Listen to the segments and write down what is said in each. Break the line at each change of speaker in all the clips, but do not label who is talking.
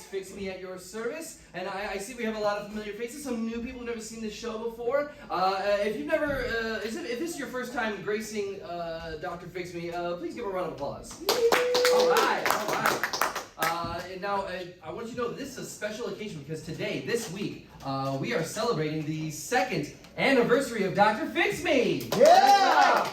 Fix Me at your service. And I see we have a lot of familiar faces, some new people who've never seen this show before. If you've never, if this is your first time gracing Dr. Fix Me, please give a round of applause. All right. And now I want you to know this is a special occasion because today, this week, we are celebrating the 2nd anniversary of Dr. Fix Me.
Yeah!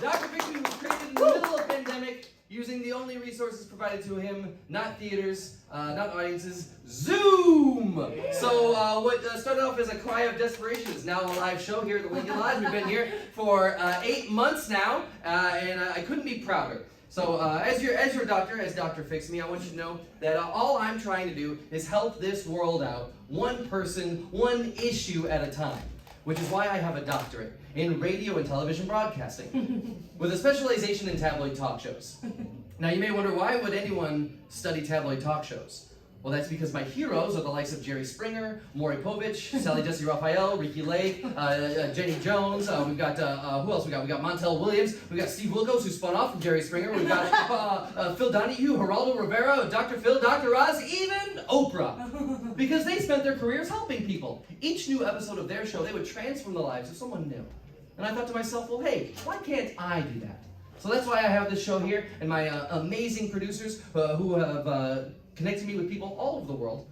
Dr. Fix Me was created in the middle of pandemic using the only resources provided to him, not theaters, not audiences, Zoom! Yeah. So what started off as a cry of desperation is now a live show here at the Lincoln Lodge. We've been here for 8 months now, and I couldn't be prouder. So as your doctor, as Dr. Fix Me, I want you to know that all I'm trying to do is help this world out, one person, one issue at a time. Which is why I have a doctorate in radio and television broadcasting, with a specialization in tabloid talk shows. Now you may wonder, why would anyone study tabloid talk shows? Well, that's because my heroes are the likes of Jerry Springer, Maury Povich, Sally Jesse Raphael, Ricky Lake, Jenny Jones. We've got, who else we got? We got Montel Williams. We got Steve Wilkos, who spun off from Jerry Springer. We've got Phil Donahue, Geraldo Rivera, Dr. Phil, Dr. Oz, even Oprah. Because they spent their careers helping people. Each new episode of their show, they would transform the lives of someone new. And I thought to myself, well, hey, why can't I do that? So that's why I have this show here, and my amazing producers who have connected me with people all over the world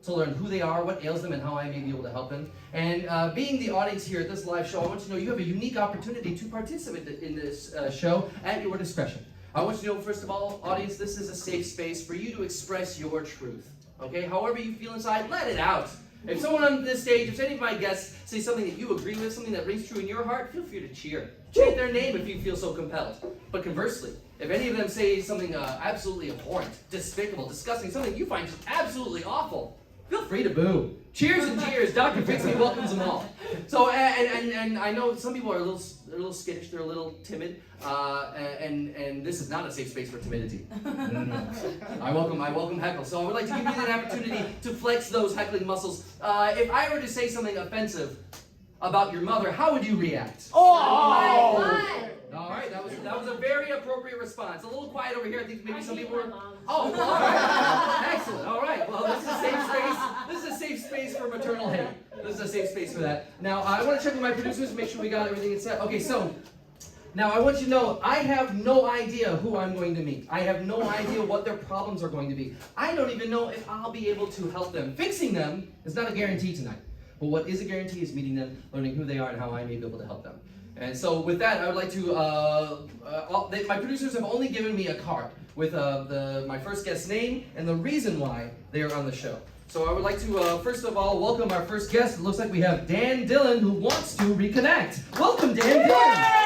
to learn who they are, what ails them, and how I may be able to help them. And being the audience here at this live show, I want you to know you have a unique opportunity to participate in this show at your discretion. I want you to know, first of all, audience, this is a safe space for you to express your truth. Okay? However you feel inside, let it out. If someone on this stage, if any of my guests say something that you agree with, something that rings true in your heart, feel free to cheer. Chant their name if you feel so compelled. But conversely, if any of them say something absolutely abhorrent, despicable, disgusting, something you find just absolutely awful, feel free to boo. Cheers and cheers. Dr. Fix Me welcomes them all. So, and I know some people are a little skittish, they're a little timid, and this is not a safe space for timidity. No. I welcome heckle. So I would like to give you that opportunity to flex those heckling muscles. If I were to say something offensive about your mother, how would you react?
Oh!
All right, that was a very appropriate response. A little quiet over here. I think maybe some people were. Oh, well, all right. Excellent. All right. Well, this is a safe space. This is a safe space for maternal hate. This is a safe space for that. Now, I want to check with my producers to make sure we got everything set. Okay, so now I want you to know I have no idea who I'm going to meet. I have no idea what their problems are going to be. I don't even know if I'll be able to help them. Fixing them is not a guarantee tonight. But what is a guarantee is meeting them, learning who they are, and how I may be able to help them. And so with that, I would like to, my producers have only given me a card with my first guest's name and the reason why they are on the show. So I would like to, first of all, welcome our first guest. It looks like we have Dan Dillon, who wants to reconnect. Welcome, Dan Dillon.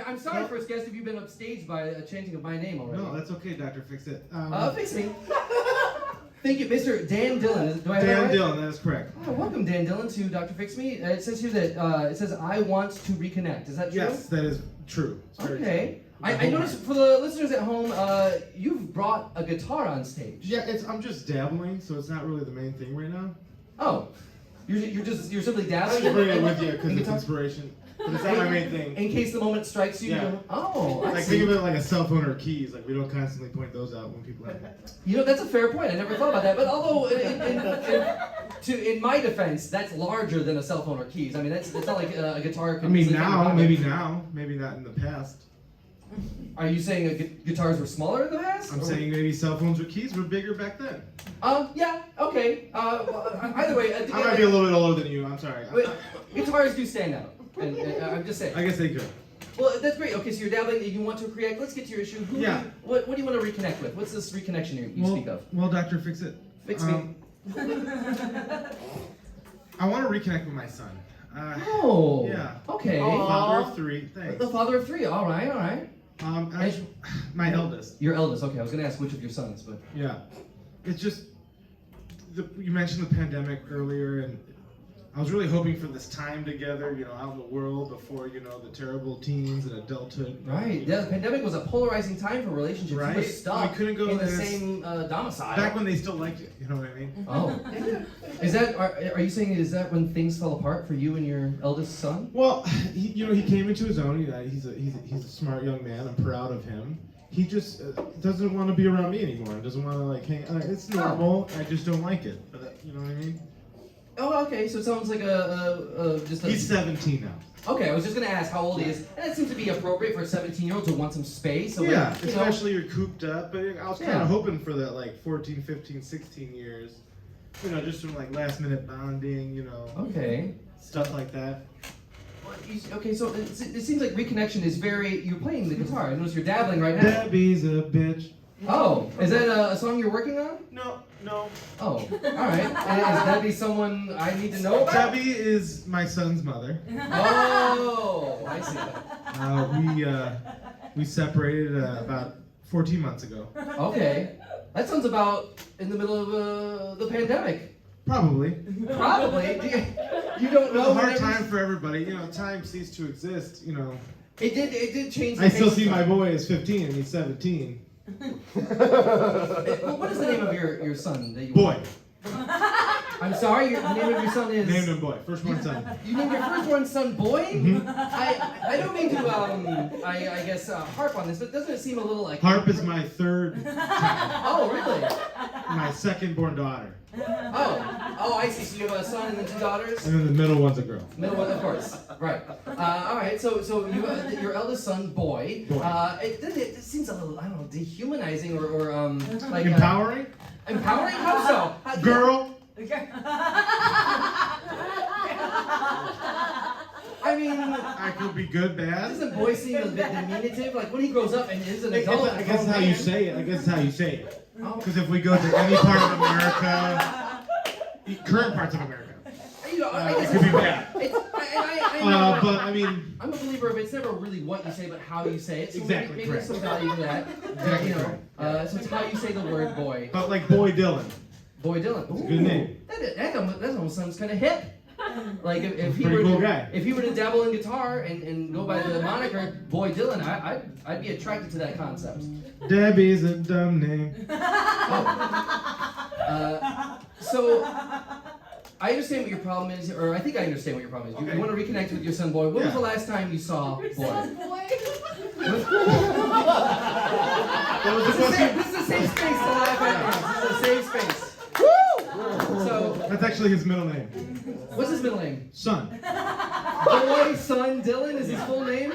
I'm sorry, first guest, if you've been upstaged by a chanting of my name already.
No, that's okay, Doctor. Fix it.
Fix me. Thank you, Mr. Dan Dillon. Do I have that right?
Dan Dillon, that is correct.
Oh, welcome, Dan Dillon, to Dr. Fix Me. It says here that it says I want to reconnect. Is that true?
Yes, that is true.
Okay. I noticed for the listeners at home, you've brought a guitar on stage.
Yeah, I'm just dabbling, so it's not really the main thing right now.
Oh, you're simply dabbling.
I should bring it with you because it's inspiration. But it's not my main thing.
In case the moment strikes you.
Yeah.
Oh, I see.
Think of it like a cell phone or keys. Like we don't constantly point those out when people have it.
You know, that's a fair point. I never thought about that. But although, in my defense, that's larger than a cell phone or keys. I mean, it's not like a guitar.
I mean, maybe not in the past.
Are you saying guitars were smaller in the past?
I'm saying maybe cell phones or keys were bigger back then.
Yeah, okay. Either way.
I might be a little bit older than you. I'm sorry.
Guitars do stand out. And I'm just saying.
I guess they could.
Well, that's great. Okay, so you're dabbling. You want to reconnect. Let's get to your issue. What do you want to reconnect with? What's this reconnection you speak of?
Well, Doctor, fix it.
Fix me.
I want to reconnect with my son.
Yeah. Okay.
The father of three. Thanks.
The father of three. All right.
My eldest.
Your eldest. Okay, I was going to ask which of your sons, but.
Yeah. It's just, you mentioned the pandemic earlier, and I was really hoping for this time together, out in the world before, the terrible teens and adulthood.
Right. Yeah, the pandemic was a polarizing time for relationships.
Right.
You were stuck
We couldn't go
in the
this-
same domicile.
Back when they still liked you, you know what I mean?
Oh. Is that, are you saying, is that when things fell apart for you and your eldest son?
Well, he came into his own. He's a smart young man. I'm proud of him. He just doesn't want to be around me anymore. Doesn't want to hang. It's normal. I just don't like it. But you know what I mean?
Oh, okay. So it sounds like just a.
He's 17 now.
Okay, I was just gonna ask how old he is, and it seems to be appropriate for a 17-year-old to want some space. So
Yeah,
like,
especially you're cooped up. But I was kind
Yeah.
of hoping for that 14, 15, 16 years. Just some last minute bonding.
Okay.
Stuff like that.
Okay, so it seems like Reconnection is very. You're playing the guitar. I notice you're dabbling right now.
Debbie's a bitch.
Oh, is that a song you're working on?
No.
Oh, all right. And is Debbie someone I need to know about?
Debbie is my son's mother.
Oh, I see.
We separated about 14 months ago.
Okay, that sounds about in the middle of the pandemic.
Probably.
Probably. You don't
It was
know.
a hard
whenever-
time for everybody. Time ceased to exist.
It did change. The
I still
face
see
of
my
time.
boy as 15 and he's 17.
Well, what is the name of your son that you?
Boy.
I'm sorry. The name of your son is.
Named him Boy. First one son.
You named your firstborn son Boy?
Mhm.
I don't mean to I guess harp on this, but doesn't it seem a little like
Harp is my third child.
Oh, really?
My second born daughter.
Oh, I see. So you have a son and then two daughters.
And then the middle one's a girl.
Middle one, of course. Right. All right. So you your eldest son Boy.
Boy.
It seems a little I don't know dehumanizing or like
Empowering?
empowering. How so?
Girl.
I mean.
I could be good, bad.
Doesn't Boy seem a bit diminutive? Like when he grows up and is an adult.
I guess how you say it. I guess how you say it.
Oh.
Because if we go to any part of America, current parts of America,
You know, I
it
guess
could be bad.
I know.
But I mean,
I'm a believer of it's never really what you say, but how you say it. So
Exactly,
maybe
correct.
there's some value to that.
Exactly
You know,
correct.
so it's how you say the word boy.
but like Boy Dylan.
Boy Dylan.
It's a good name.
That almost sounds kind of hip. Like if he
Pretty
were
cool
to,
guy.
if he were to dabble in guitar and go by the moniker Boy Dylan, I'd be attracted to that concept.
Debbie's a dumb name.
So I understand what your problem is, or I think I understand what your problem is. You,
Okay.
you want to reconnect with your son Boy. When was
Yeah.
the last time you saw Boy?
That was
This
the
is
question.
a safe space to laugh at. This is a safe space. So,
That's actually his middle name.
what's his middle name?
Son.
Boy, son, Dylan is his full name?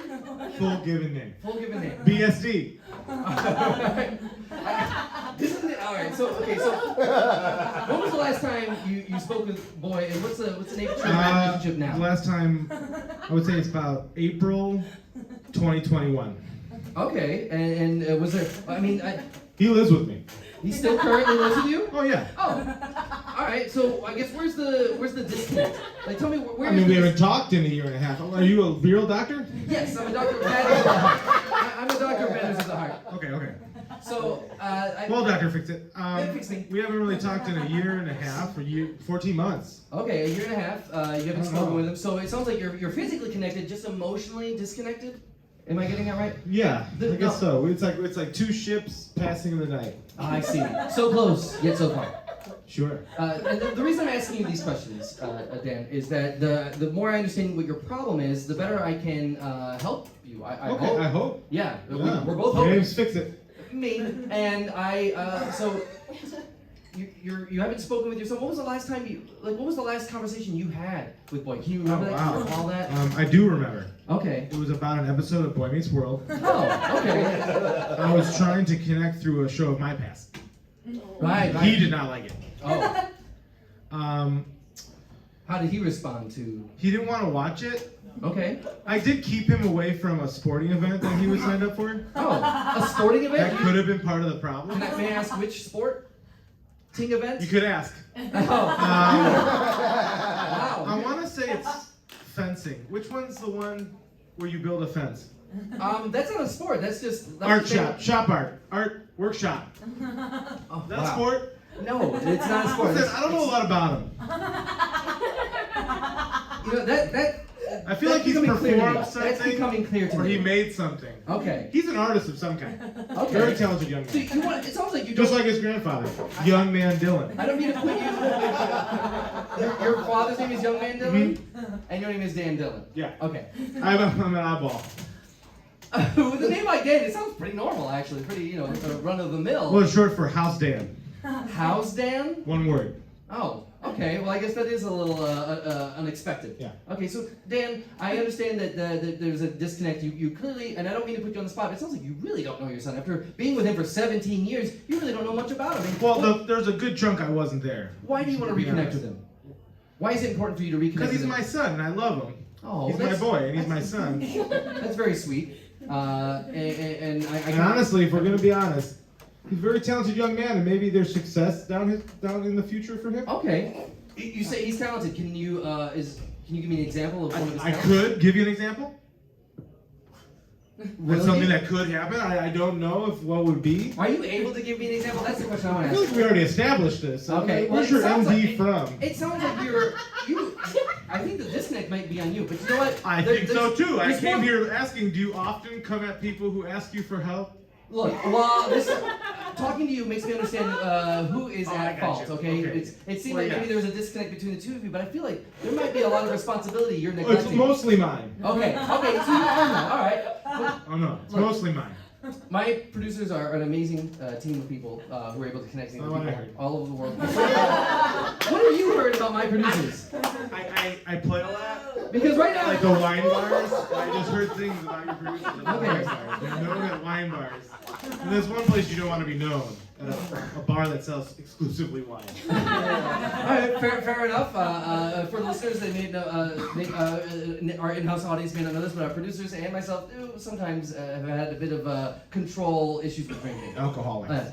Full given name.
Full given name.
BSD.
Alright, so when was the last time you spoke with Boy, and what's the nature of your relationship now?
The last time, I would say it's about April 2021.
Okay, and was there,
He lives with me.
he still currently lives with you?
Oh yeah.
Oh, all right. So I guess where's the disconnect? Like, tell me where.
I mean, we haven't talked in a year and a half. Are you a real doctor?
Yes, I'm a doctor of matters of the heart. I'm a doctor of matters of the heart.
Okay.
So
Well, doctor, fix it.
fix me.
We haven't really talked in a year and a half, 14 months.
Okay, a year and a half. You haven't
I don't
spoken
know.
with him, so it sounds like you're physically connected, just emotionally disconnected. Am I getting that right?
Yeah,
The-
I guess so. It's like two ships passing in the night.
I see. So close, yet so far.
Sure.
And the reason I'm asking you these questions, Dan, is that the more I understand what your problem is, the better I can help you. I
Okay,
hope.
I hope.
Yeah,
Yeah.
we're both hoping.
James, fix it.
Me and so you haven't spoken with your son. What was the last time what was the last conversation you had with Boy? Can you remember that? Can you recall that?
I do remember.
Okay.
It was about an episode of Boy Meets World.
Oh, okay.
I was trying to connect through a show of my past.
Right.
He did not like it.
Oh.
How
did he respond to?
He didn't want to watch it.
Okay.
I did keep him away from a sporting event that he was signed up for.
Oh, a sporting event?
That could have been part of the problem.
May I ask which sport? Ting event?
You could ask.
Oh. Wow.
I want to say it's fencing. Which one's the one where you build a fence?
That's not a sport. That's just
Art shop. Shop art. Art workshop.
Oh,
Is that a
wow.
sport?
No, it's not a sport.
Listen, I don't know a lot about him.
You know that.
I feel
that's
like he's
becoming clear to me.
performed something.
That's becoming clear to
or
me.
he made something.
Okay.
He's an artist of some kind.
Okay.
Very talented young
So
man.
you want? It sounds like you
Just
don't.
like his grandfather, young man Dylan.
I don't mean to put you. Your father's name is Young Man Dylan, and your name is Dan Dylan.
Yeah.
Okay.
I'm an oddball.
With a name like Dan, it sounds pretty normal, actually. Pretty, run of the mill.
Well, it's short for House Dan.
House Dan?
One word.
Oh, okay. Well, I guess that is a little unexpected.
Yeah.
Okay, so Dan, I understand that there's a disconnect. You clearly, and I don't mean to put you on the spot, but it sounds like you really don't know your son. After being with him for 17 years, you really don't know much about him.
Well, there's a good chunk I wasn't there.
Why do you want to reconnect with him? Why is it important for you to reconnect
Because
with
he's
him?
my son and I love him.
Oh,
He's my boy and he's my son.
That's very sweet. And
And honestly, if we're gonna be honest, he's a very talented young man, and maybe there's success down in the future for him.
Okay. You say he's talented. Can you can you give me an example of one of his
I
talents?
could give you an example.
Really?
That's something that could happen. I don't know if what would be.
Are you able to give me an example? That's the question I want
I
to
feel
ask.
like we already established this. So
Okay, well,
where's
it
your
sounds
MD
like-
from?
It sounds like you. I think the disconnect might be on you, but you know what?
I think so too. I
there's
came
more-
here asking, do you often come at people who ask you for help?
Look, talking to you makes me understand who is
Oh, I
at
got
fault.
you.
Okay,
Okay.
it seemed
Well,
like
yeah.
maybe there was a disconnect between the two of you, but I feel like there might be a lot of responsibility you're
Oh, it's
neglecting.
mostly mine.
Okay, so you are now. All right. Well,
Oh no, it's
Look.
mostly mine.
my producers are an amazing team of people who are able to connect with
Oh, I
people
heard.
all over the world. What have you heard about my producers?
I play a lot.
Because right now,
Like the wine bars. I just heard things about your producers. At the
Okay.
wine bars. They're known at wine bars. And there's one place you don't want to be known. At a bar that sells exclusively wine.
all right, fair enough. For listeners, they may know, our in-house audience may not know this, but our producers and myself do sometimes have had a bit of control issues with drinking.
Alcoholics.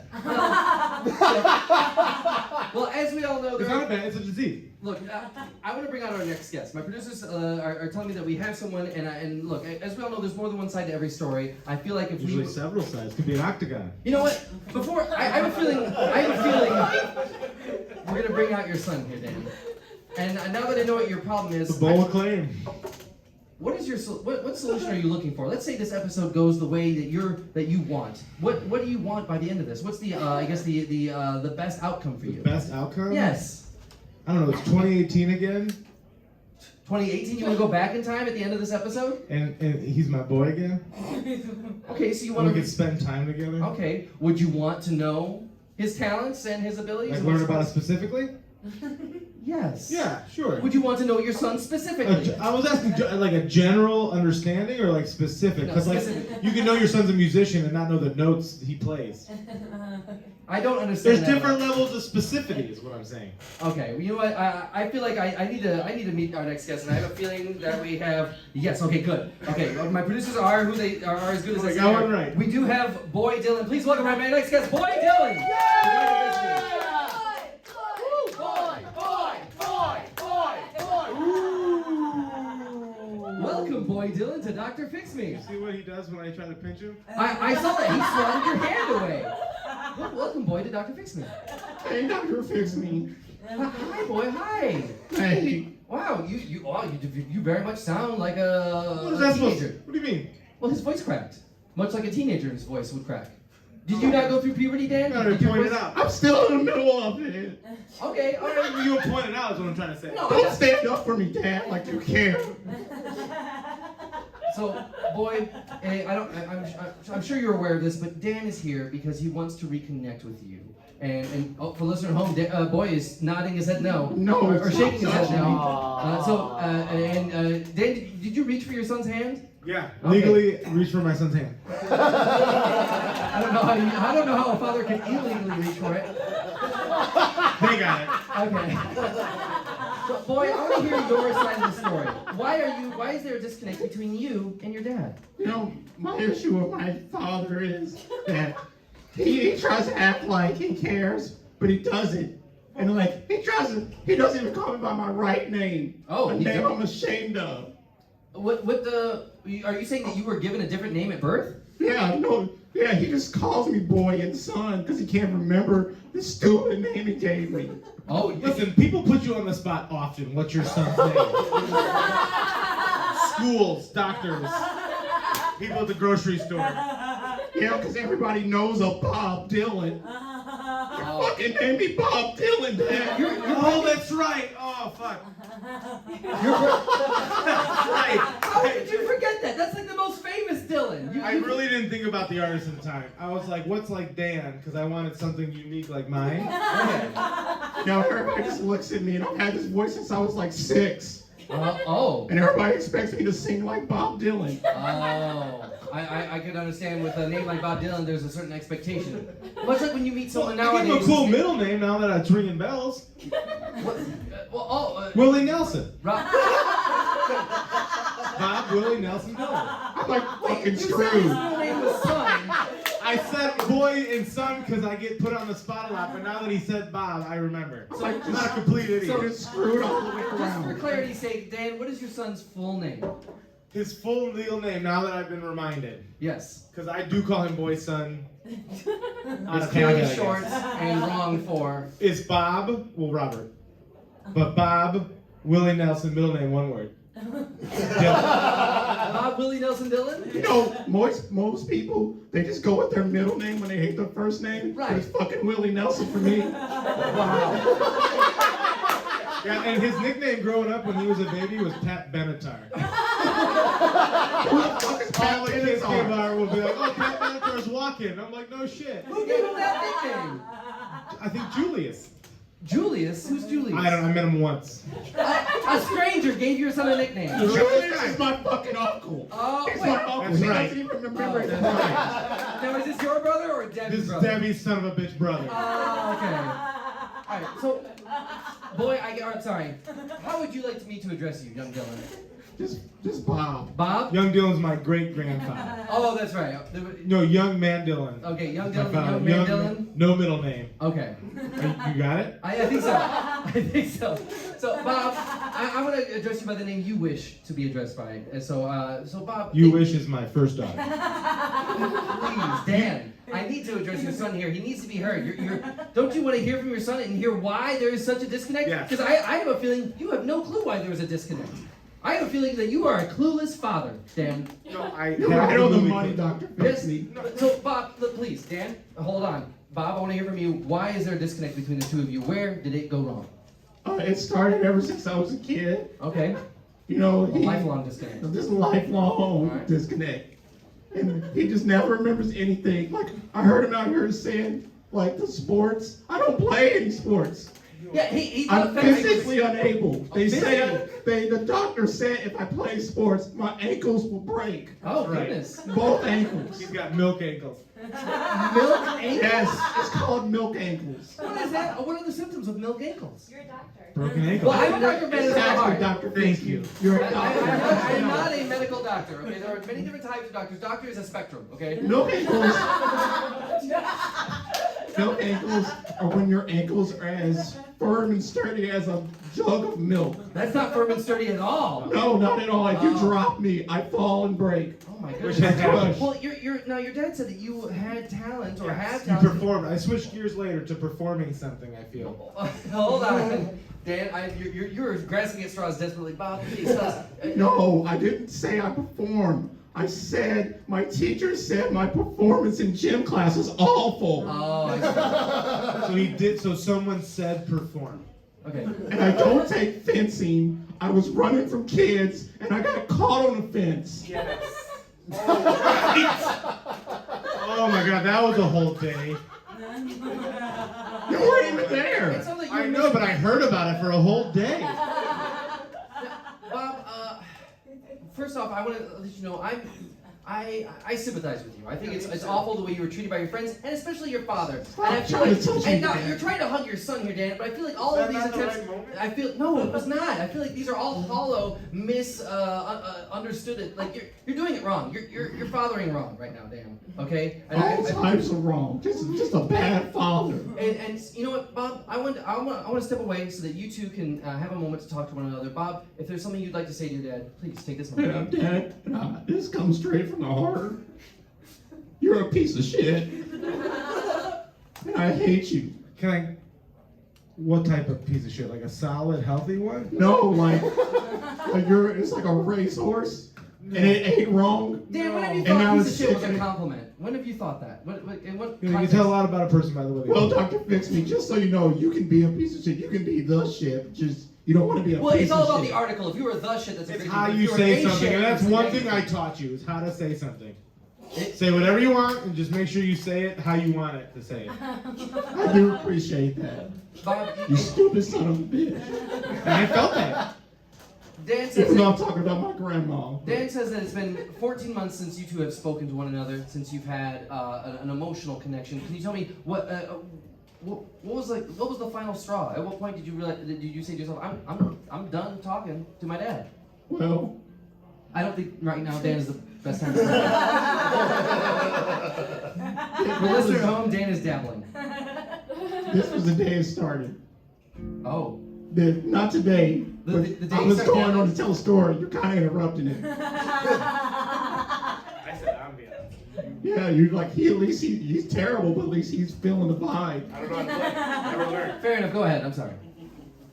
Well, as we all know,
It's
there
not
are,
bad. It's a disease.
look, I want to bring out our next guest. My producers are telling me that we have someone, and look, as we all know, there's more than one side to every story. I feel like if
Usually
we,
several sides. Could be an octagon.
you know what? Before I have a feeling we're gonna bring out your son here, Dan. And now that I know what your problem is,
The bowl of claim.
what is your what solution are you looking for? Let's say this episode goes the way that you want. What do you want by the end of this? What's the I guess the best outcome for you?
Best outcome?
Yes.
I don't know. It's 2018 again.
2018. You want to go back in time at the end of this episode?
And he's my boy again.
Okay, so you
We
want
could
to.
spend time together.
Okay. Would you want to know his talents and his abilities?
Like learn about it specifically?
Yes.
Yeah, sure.
Would you want to know your son specifically?
I was asking like a general understanding or like specific?
No,
Because like
specific.
you can know your son's a musician and not know the notes he plays.
I don't understand.
There's
that
different
much.
levels of specificity, is what I'm saying.
Okay, well, you know what? I feel like I need to meet our next guest, and I have a feeling that we have. Yes. Okay. Good. Okay. My producers are who they are as good as
I
they
got
are.
one right.
We do have Boy Dylan. Please welcome my next guest, Boy Dylan. Welcome, Boy Dylan, to Dr. Fix Me.
You see what he does when I try to pinch him?
I saw that he swatted your hand away. Welcome, Boy, to Dr. Fix Me.
Hey, Dr. Fix Me.
Hi, Boy. Hi.
Hey.
Wow, you very much sound like a
What is that supposed to?
teenager.
What do you mean?
Well, his voice cracked, much like a teenager's voice would crack. Did you not go through puberty, Dan?
You gotta
Did your
point it
voice-
out.
I'm still in the middle of it.
Okay, all right.
You point it out is what I'm trying to say.
No,
Don't stand up for me, Dad, like you care.
So, Boy, I'm sure you're aware of this, but Dan is here because he wants to reconnect with you. And for listeners at home, Boy is nodding his head no.
No,
Or
it's
shaking his
not
head
touching
no. Dan, did you reach for your son's hand?
Yeah,
Okay.
legally reach for my son's hand.
I don't know how a father can illegally reach for it.
They got it.
Okay. So, Boy, I want to hear your side of the story. Why is there a disconnect between you and your dad?
You know, my issue with my father is that he tries to act like he cares, but he doesn't. And like, he doesn't even call me by my right name.
Oh,
a
he
name
don't?
I'm ashamed of.
What the Are you saying that you were given a different name at birth?
Yeah, no, yeah, he just calls me boy and son because he can't remember the stupid name he gave me.
Oh,
Listen, people put you on the spot often. What's your son's name? Schools, doctors, people at the grocery store.
Yeah, because everybody knows a Bob Dylan.
Oh.
Fucking name me Bob Dylan, Dad.
Oh, that's right. Oh, fuck. Right.
How did you forget that? That's like the most famous Dylan.
I really didn't think about the artist in time. I was like, what's like Dan? Because I wanted something unique like mine.
Okay.
Now everybody just looks at me, and I've had this voice since I was like 6.
Oh.
And everybody expects me to sing like Bob Dylan.
Oh. I can understand with a name like Bob Dylan, there's a certain expectation. Much like when you meet someone
I
nowadays.
gave him a cool middle name now that it's ringing bells. Willie Nelson.
Rob.
Bob Willie Nelson Dillon.
I'm like fucking
You said his
screwed.
middle name was Son.
I said boy and son because I get put on the spot a lot, but now that he said Bob, I remember.
So-
I'm not a complete idiot.
so-
Just screwed all the way
Just for
around.
clarity's sake, Dan, what is your son's full name?
His full legal name, now that I've been reminded.
Yes.
Because I do call him boy son.
It's
Out
clearly
of
short
Hannigan,
and long for.
It's Bob, well, Robert. But Bob Willie Nelson, middle name, one word. Dillon.
Bob Willie Nelson Dillon?
You know, most people, they just go with their middle name when they hate their first name.
Right.
But it's fucking Willie Nelson for me.
Wow.
Yeah, and his nickname growing up when he was a baby was Pat Benatar.
Who the fuck is Pat
All the kids came
Benatar?
by will be like, oh, Pat Benatar's walking. I'm like, no shit.
Who gave him that nickname?
I think Julius.
Julius? Who's Julius?
I don't know, I met him once.
A stranger gave your son a nickname.
Julius is my fucking uncle.
Oh,
He's
wait.
my uncle.
That's
He
right.
doesn't even remember
Oh.
that name.
Now, is this your brother or Debbie's
This is
brother?
Debbie's son of a bitch brother.
Oh, okay. All right, so, boy, I'm sorry. How would you like me to address you, young Dylan?
Just Bob.
Bob?
Young Dylan's my great grandfather.
Oh, that's right.
No, young man Dylan.
Okay, young
My
Dylan,
father.
young man Dylan.
No middle name.
Okay.
You got it?
I think so. I think so. So, Bob, I want to address you by the name you wish to be addressed by. And so, Bob.
You wish is my first daughter.
Please, Dan. I need to address your son here. He needs to be heard. Don't you want to hear from your son and hear why there is such a disconnect?
Yes.
Because I have a feeling you have no clue why there is a disconnect. I have a feeling that you are a clueless father, Dan.
No, I
You're right on the
absolutely-
money, Dr.
Yes.
Fixie.
So, Bob, look, please, Dan, hold on. Bob, I want to hear from you. Why is there a disconnect between the two of you? Where did it go wrong?
It started ever since I was a kid.
Okay.
You know,
A lifelong disconnect.
This lifelong
Alright.
disconnect. And he just never remembers anything. Like, I heard him out here saying, like, the sports. I don't play any sports.
Yeah, he's
I'm
not
physically unable. They
Physically?
say, the doctor said if I play sports, my ankles will break.
Oh,
Right.
goodness.
Both ankles.
He's got milk ankles.
Milk ankles?
Yes, it's called milk ankles.
What is that? What are the symptoms of milk ankles?
You're a doctor.
Broken ankles.
Well, I'm a doctor of medicine at
Exactly,
heart.
Dr.
Thank
Fixie.
you.
You're a
I
doctor.
am not a medical doctor, okay? There are many different types of doctors. Doctor is a spectrum, okay?
Milk ankles. Milk ankles are when your ankles are as firm and sturdy as a jug of milk.
That's not firm and sturdy at all.
No, not at all. If you
Oh.
drop me, I fall and break.
Oh my
Which
goodness.
has happened.
Well, now your dad said that you had talent or have
You
talent.
performed. I switched gears later to performing something, I feel.
Hold on, Dan. You're grasping at straws desperately. Bob, please tell us.
No, I didn't say I performed. I said my teacher said my performance in gym class was awful.
Oh, I
So he did, so someone said perform.
see. Okay.
And I don't take fencing. I was running from kids and I got caught on a fence.
Yes. Oh my god, that was a whole day.
You weren't even
It
there.
sounds like you
I
were
know, but I heard about it for a whole day.
Bob, first off, I want to let you know I sympathize with you. I think it's awful the way you were treated by your friends, and especially your father.
Stop
And I feel
trying
like,
to touch me,
and now
Dan.
you're trying to hug your son here, Dan. But I feel like all of these attempts. I feel no, it was not. I feel like these are all hollow, understood. Like you're doing it wrong. You're fathering wrong right now, Dan. Okay. And
All types are wrong. Just a bad father.
And you know what, Bob? I want to step away so that you two can have a moment to talk to one another. Bob, if there's something you'd like to say to your dad, please take this moment.
Dad, this comes straight from the heart. You're a piece of shit. And I hate you.
What type of piece of shit? Like a solid, healthy one?
No, like it's like a racehorse. And it ain't wrong.
Dan, when have you
And I
thought
was
piece of shit was a
sick.
compliment? When have you thought that? In what
You
context?
can tell a lot about a person by the way they
Well,
talk.
Dr. Fix Me, just so you know, you can be a piece of shit. You can be the shit. Just you don't want to be a
Well,
piece
it's all
of
about
shit.
the article. If you were the shit, that's a
It's
freaking
how
good. If
you
were
say
a
something,
shit,
and that's
it's a
one
negative.
thing I taught you, is how to say something.
It-
Say whatever you want, and just make sure you say it how you want it to say it.
I do appreciate that.
Bob,
You stupid son of a bitch.
And I felt that.
Dan says
Even though I'm
that,
talking about my grandma.
Dan says that it's been 14 months since you two have spoken to one another, since you've had an emotional connection. Can you tell me what was the final straw? At what point did you realize? Did you say to yourself, I'm done talking to my dad?
Well,
I don't think right now Dan is the best time to say that. For listener at home, Dan is dabbling.
this was the day it started.
Oh.
Not today.
The
but
day
I
you
was
started
going on
dabbling?
to tell a story. You're kind of interrupting it.
I said I'm being
Yeah, you're like, he's terrible, but at least he's feeling the vibe.
I don't know how to play. Never learned.
Fair enough. Go ahead. I'm sorry.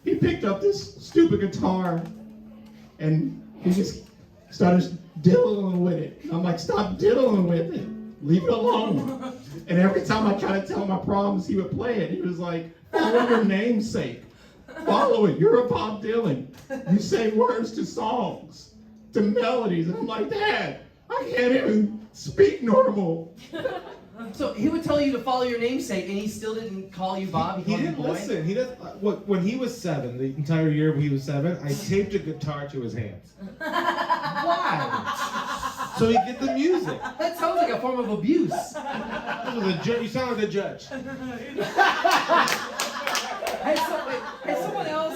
He picked up this stupid guitar and he just started diddling with it. I'm like, stop diddling with it. Leave it alone. And every time I try to tell him my problems, he would play it. He was like, follow your namesake. Follow it. You're a Bob Dylan. You say words to songs, to melodies. And I'm like, Dad, I can't even speak normal.
So he would tell you to follow your namesake, and he still didn't call you Bob.
He
called you
didn't
boy?
listen. He does. When he was 7, the entire year when he was 7, I taped a guitar to his hands
Why?
so he'd get the music.
That sounds like a form of abuse.
This was a you sound like a judge.
Has someone else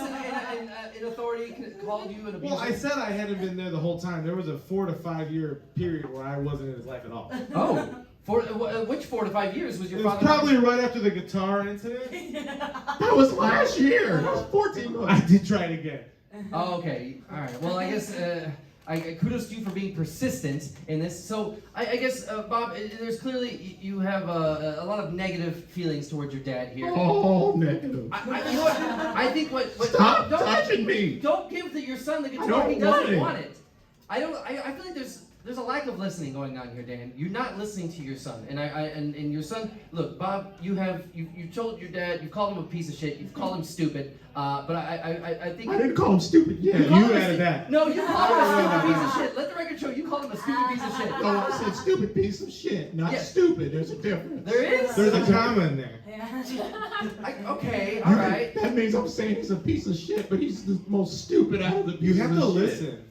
in authority called you an abuser?
Well, I said I hadn't been there the whole time. There was a 4 to 5 year period where I wasn't in his life at all.
Oh. Which 4 to 5 years was your
It was
father?
probably right after the guitar incident.
That was last year. That was 14
I
months.
did try it again.
Oh, okay. All right. Well, I guess kudos to you for being persistent in this. So I guess, Bob, there's clearly you have a lot of negative feelings towards your dad here.
Oh, negative.
You know what? I think what
Stop
don't,
touching me.
Don't give your son the
I
guitar.
don't
He doesn't
want
want it. I feel like there's a lack of listening going on here, Dan. You're not listening to your son, and your son. Look, Bob, you told your dad, you called him a piece of shit, you've called him stupid, but I think
I didn't call him stupid yet.
You
called him
added that.
No, you called him a stupid piece of shit. Let the record show you called him a stupid piece of shit.
No, I said stupid piece of shit, not
Yeah.
stupid. There's a difference.
There is.
There's a comma in there.
Okay, all right.
That means I'm saying he's a piece of shit, but he's the most stupid out of the
You
pieces
have
of
to
shit.
listen.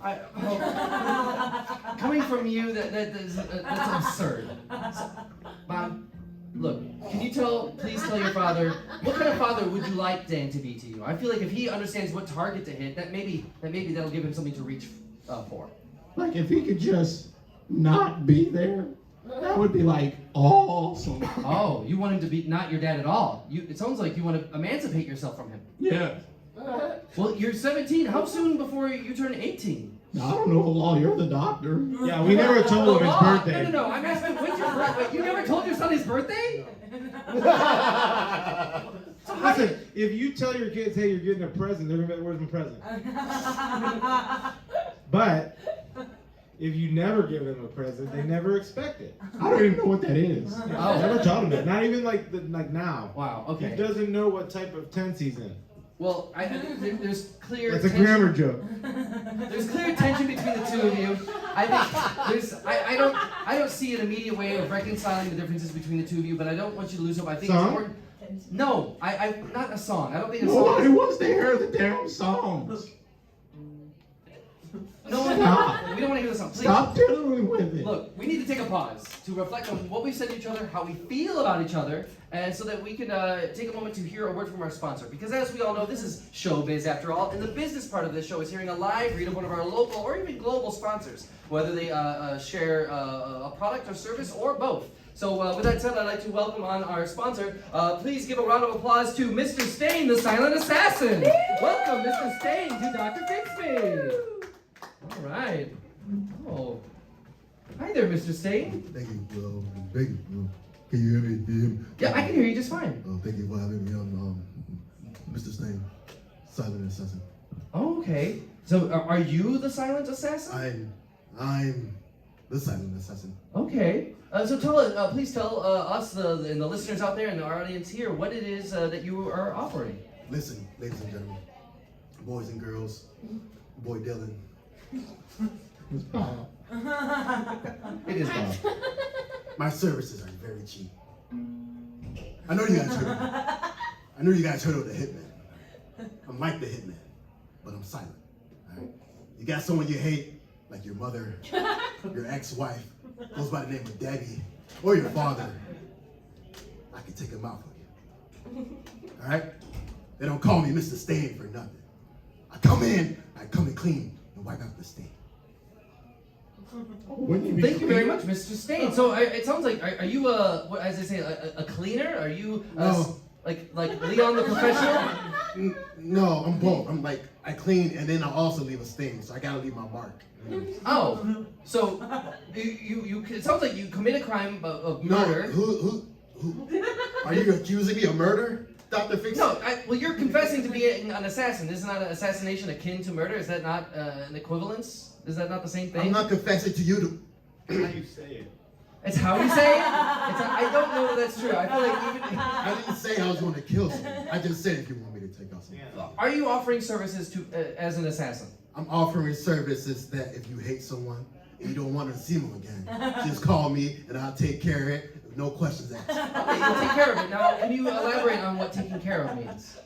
Coming from you, that's absurd. So, Bob, look, can you please tell your father, what kind of father would you like Dan to be to you? I feel like if he understands what target to hit, that maybe that'll give him something to reach for.
Like if he could just not be there, that would be like awesome.
Oh, you want him to be not your dad at all. It sounds like you want to emancipate yourself from him.
Yeah.
Well, you're 17. How soon before you turn 18?
Now, I don't know the law. You're the doctor.
Yeah, we never told him his birthday.
No. I'm asking, when's your birthday? Wait, you never told your son his birthday? So how do you-
Listen, if you tell your kids, hey, you're getting a present, they're gonna be like, where's my present? But if you never give them a present, they never expect it.
I don't even know what that is.
Oh.
I never taught him that. Not even like now.
Wow.
He
Okay.
doesn't know what type of tense he's in.
Well, there's clear.
It's a
tension-
grammar joke.
There's clear tension between the two of you. I think I don't see an immediate way of reconciling the differences between the two of you, but I don't want you to lose hope. I think it's
Song?
important. No, I not a song. I don't think a song.
Nobody wants to hear the damn songs.
No,
Stop.
we don't want to hear this song. Please.
Stop diddling with it.
Look, we need to take a pause to reflect on what we've said to each other, how we feel about each other, and so that we can take a moment to hear a word from our sponsor. Because as we all know, this is showbiz after all, and the business part of this show is hearing a live read of one of our local or even global sponsors, whether they share a product or service or both. So with that said, I'd like to welcome on our sponsor. Please give a round of applause to Mr. Stain, the Silent Assassin. Welcome, Mr. Stain, to Dr. Fix Me. All right. Oh. Hi there, Mr. Stain.
Thank you, thank you. Can you hear me?
Yeah, I can hear you just fine.
Oh, thank you for having me on, Mr. Stain, Silent Assassin.
Oh, okay. So are you the Silent Assassin?
I'm the Silent Assassin.
Okay. So please tell us and the listeners out there and our audience here what it is that you are offering.
Listen, ladies and gentlemen, boys and girls, boy Dylan.
It's Bob.
It is Bob.
My services are very cheap. I know you guys heard of me. I know you guys heard of the Hitman. I'm like the Hitman, but I'm silent. All right? You got someone you hate, like your mother, your ex-wife, goes by the name of Debbie, or your father. I can take him out for you. All right? They don't call me Mr. Stain for nothing. I come in clean and wipe out the stain.
Thank you very much, Mr. Stain. So it sounds like are you as they say a cleaner? Are you
No.
like Leon the Professional?
No, I'm both. I'm like, I clean and then I also leave a stain, so I gotta leave my mark.
Oh, so you it sounds like you commit a crime of murder.
No, who? Are you accusing me of murder, Dr. Fix?
No, well, you're confessing to being an assassin. Isn't that an assassination akin to murder? Is that not an equivalence? Is that not the same thing?
I'm not confessing to you.
How you say it?
It's how you say it? I don't know if that's true. I feel like even...
I didn't say I was going to kill someone. I just said if you want me to take out someone.
Are you offering services to as an assassin?
I'm offering services that if you hate someone and you don't want to see them again, just call me and I'll take care of it. No questions asked.
Okay, you'll take care of it. Now, can you elaborate on what taking care of means?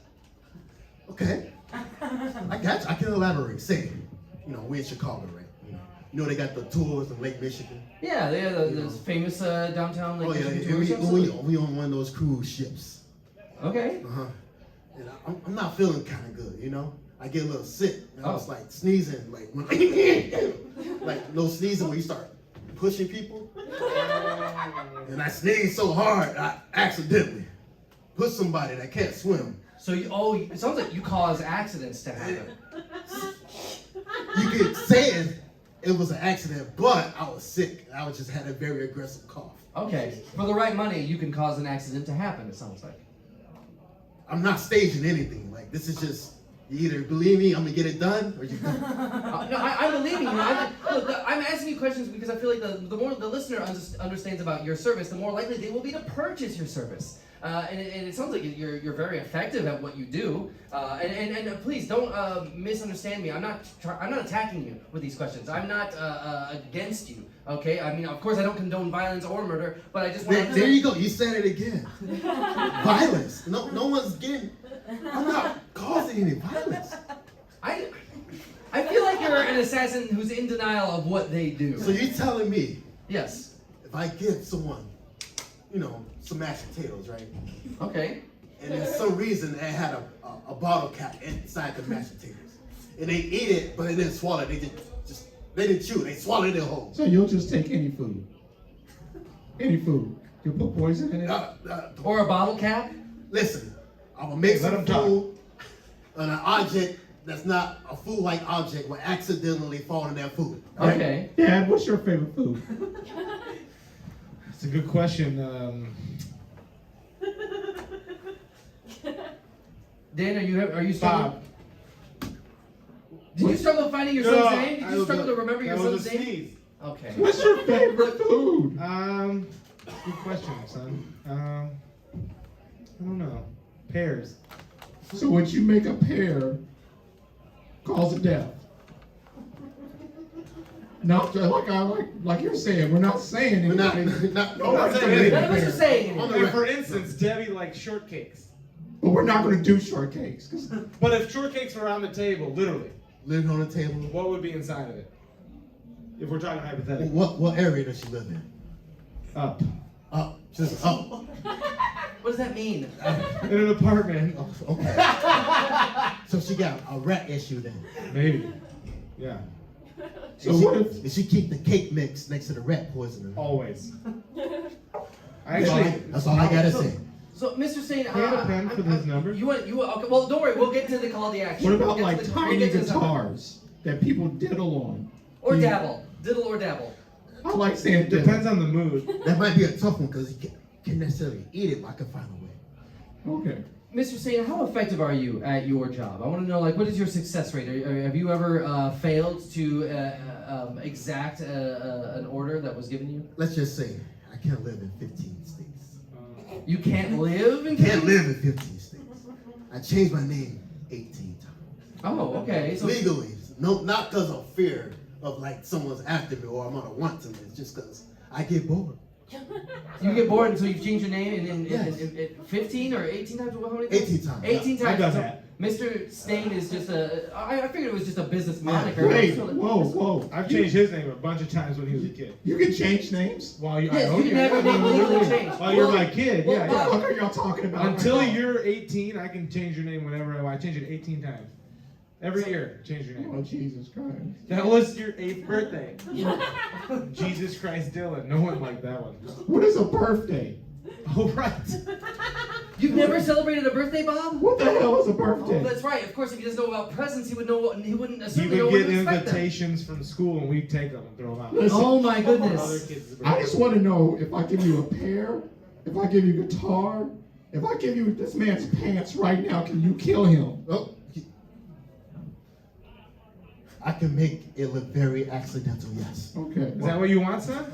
Okay. I got you. I can elaborate. Say, we in Chicago, right? You know they got the tours in Lake Michigan.
Yeah, they have those famous downtown Lake Michigan tours.
We on one of those cruise ships.
Okay.
And I'm not feeling kind of good, I get a little sick. And I was like sneezing, like when like no sneezing when you start pushing people. And I sneezed so hard, I accidentally pushed somebody that can't swim.
So it sounds like you cause accidents to happen.
You could say it was an accident, but I was sick. I just had a very aggressive cough.
Okay. For the right money, you can cause an accident to happen, it sounds like.
I'm not staging anything. Like, this is just, you either believe me, I'm gonna get it done, or you don't.
No, I believe you. I'm asking you questions because I feel like the more the listener understands about your service, the more likely they will be to purchase your service. And it sounds like you're very effective at what you do. And please don't misunderstand me. I'm not attacking you with these questions. I'm not against you. Okay? I mean, of course, I don't condone violence or murder, but I just want to.
There you go. You said it again. Violence. No one's getting. I'm not causing any violence.
I feel like you're an assassin who's in denial of what they do.
So you're telling me?
Yes.
If I give someone, some mashed potatoes, right?
Okay.
And there's some reason they had a bottle cap inside the mashed potatoes, and they eat it, but they didn't swallow it. They didn't chew it. They swallowed it whole.
So you'll just take any food? Any food? You'll put poison in it?
Or a bottle cap?
Listen, I'm gonna make some food, and an object that's not a food-like object will accidentally fall in that food. Right?
Okay.
Dad, what's your favorite food?
It's a good question.
Dan, are you struggling?
Bob.
Did you struggle finding your son's name? Did you struggle to remember your
That was
son's
a
name?
sneeze.
Okay.
What's your favorite food?
Good question, son. I don't know. Pears.
So would you make a pear cause of death? Not like you're saying. We're not saying
We're
anything.
not.
not saying
None of us are saying
On
anything.
the
And for instance, Debbie likes shortcakes.
But we're not going to do shortcakes.
But if shortcakes were on the table, literally,
Living on the table.
what would be inside of it? If we're talking hypothetically.
What area does she live in?
Up.
Up. Just up.
What does that mean?
In an apartment.
Oh, okay. So she got a rat issue then.
Maybe. Yeah.
So what if
Did she keep the cake mix next to the rat poisoner?
Always.
That's all I gotta say.
So, Mr. Stain,
Can I get a pen for his number?
You want? Okay. Well, don't worry. We'll get to the call to action.
what about
We'll
like
get to the- we'll
tiny
get to the-
guitars that people diddle on?
Or
Do you-
dabble. Diddle or dabble.
I like saying diddle.
Depends on the mood.
That might be a tough one because you can't necessarily eat it, but I can find a way.
Okay.
Mr. Stain, how effective are you at your job? I want to know, like, what is your success rate? Have you ever failed to exact an order that was given you?
Let's just say I can't live in 15 states.
You can't live in
Can't live in 15 states. I changed my name 18 times.
Oh, okay. So
Legally. No, not because of fear of like someone's after me or I'm gonna want to. It's just because I get bored.
you get bored, and so you've changed your name in
Yes.
15 or 18 times? How many times?
18 times.
18 times.
I got
So
that.
Mr. Stain is just I figured it was just a business moniker.
Wait, whoa.
I've changed his name a bunch of times when he was a kid.
You can change names?
While you,
Yes,
I
you can have your name legally changed.
While you're
Well,
my kid,
well,
yeah.
Bob-
What are y'all talking about?
Until
right now?
you're 18, I can change your name whenever I want. I change it 18 times. Every year, change your
Oh,
name.
Jesus Christ.
That was your 8th birthday.
You know,
Jesus Christ, Dylan. No one liked that one.
What is a birthday?
Oh, right.
you've never celebrated a birthday, Bob?
What the hell is a
Oh,
birthday?
that's right. Of course, if he doesn't know about presents, he would know. He wouldn't
You
certainly know
would
what
get
to expect them.
invitations from school, and we'd take them and throw them out.
Listen,
Oh my
Other
goodness.
kids'
I just want to know if I give you a pear, if I give you a guitar, if I give you this man's pants right now, can you kill him?
Oh, I can make it look very accidental, yes.
Okay.
Is that what you want, son?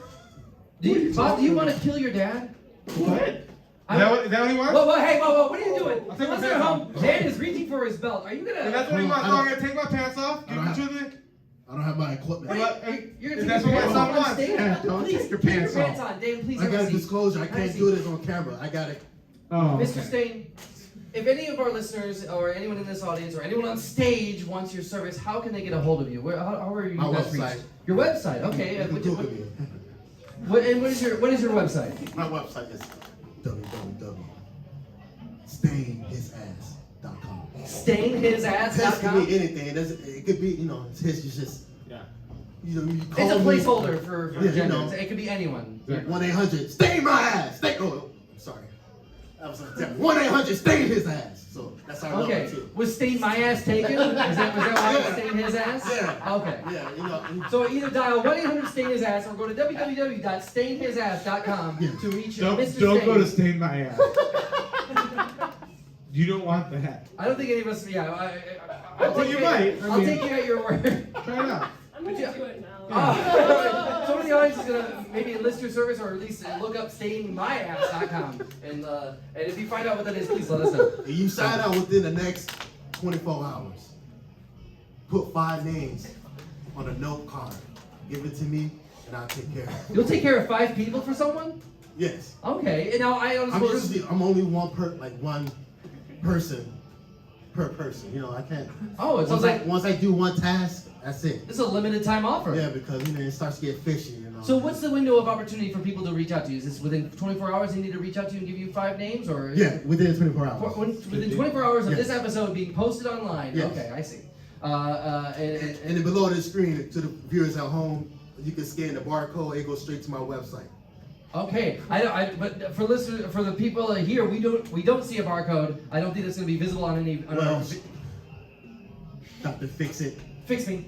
Bob, do you want to kill your dad?
What?
Is that what he wants?
Whoa, hey, whoa, what are you doing?
I'll take my
Listen
pants
at home.
off.
Dan is reaching for his belt. Are you
If
gonna?
that's what he wants,
I
I'm
don't-
gonna take my pants off, give it to the...
I don't have my equipment.
Wait,
What?
you're
If
gonna
that's
take
what
your
my
pants
son
off on
wants.
stage?
Yeah, don't
Please,
take your
keep
pants
your pants
off.
on. Dan, please
I
have a
got a
seat.
disclosure. I
Have a
can't
seat.
do this on camera. I got it.
Oh,
Mr. Stain, if any of our listeners or anyone in this audience or anyone on stage wants your service, how can they get a hold of you? How are you
My
best
website.
reached? Your website, okay.
You can
What
Google me.
what is your website?
My website is www.stainhisass.com. This could
Stainhisass.com.
be anything. It could be, it's his. It's just,
yeah.
you
It's
call
a
me.
placeholder for
Yeah,
gender. It could be anyone.
1-800 stain my ass. I'm sorry. That was 1-800 stain his ass. So that's our
Okay.
number too.
Was Stain my ass taken? Was that why it was Stain his ass?
Yeah.
Okay.
Yeah,
So either dial 1-800-STAIN-HIS-ASS or go to www.stainhisass.com
Yeah.
to reach
Don't
Mr.
go
Stain.
to stain my ass. You don't want that.
I don't think any of us. Yeah, I'll
Well,
take
you
you
might.
I'll take you at your word.
Try it out.
I'm gonna do it now.
Oh, someone in the audience is gonna maybe enlist your service or at least look up stainmyass.com and if you find out what that is, please let us know.
If you sign out within the next 24 hours, put 5 names on a note card. Give it to me, and I'll take care of it.
You'll take care of 5 people for someone?
Yes.
Okay. And now I
I'm
honestly.
only one person per person. I can't.
Oh, it sounds like
Once I do one task, that's it.
this is a limited time offer.
Yeah, because it starts to get fishy.
So what's the window of opportunity for people to reach out to you? Is this within 24 hours they need to reach out to you and give you 5 names, or
Yeah, within 24 hours.
within 24 hours of
Yes.
this episode being posted online?
Yes.
Okay, I see.
And then below the screen, to the viewers at home, you can scan the barcode. It goes straight to my website.
Okay, but for listeners, for the people here, we don't see a barcode. I don't think it's going to be visible on any. On
Well,
our,
Dr. Fix It.
fix me.